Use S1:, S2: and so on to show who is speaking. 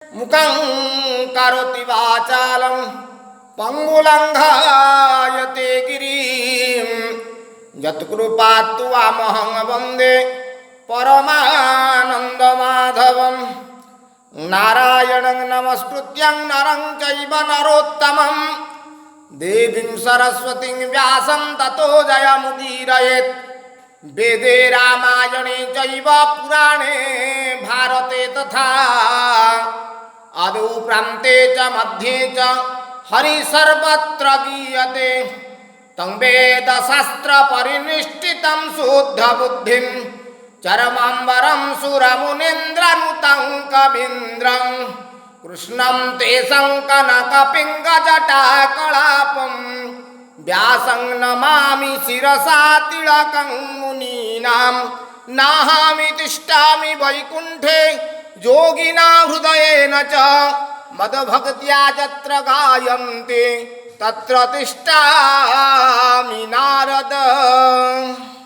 S1: মুখং কারোতি বাচালং পঙ্গুলঙ্ঘায়তে গিরিম যৎকৃপাত্তমহং বন্দে পরমানন্দমাধবম। নারায়ণং নমস্কৃত্যং নরং চৈব নরোত্তমং দেবীং সরস্বতীং ব্যাসং ততো জয়মুদীরয়েৎ। বেদে রামায়ণে চৈব পুরাণে ভারতে তথা আদৌ প্রান্তে চ মধ্যে চ হরি সর্বত্র গীয়তে। তং বেদ শাস্ত্র পরিনিষ্ঠিতং শুদ্ধ বুদ্ধিং চরমাম্বরং সুরমুনীন্দ্রনুতং কবীন্দ্রং কৃষ্ণং তেষং কনকপিঙ্গজটাকলাপং व्यासं नमामि शिरसा तिलकं मुनीनां। नाहमि तिष्ठामि वैकुण्ठे योगिनां हृदयेन च मद्भक्त्या यत्र गायन्ति तत्र तिष्ठामि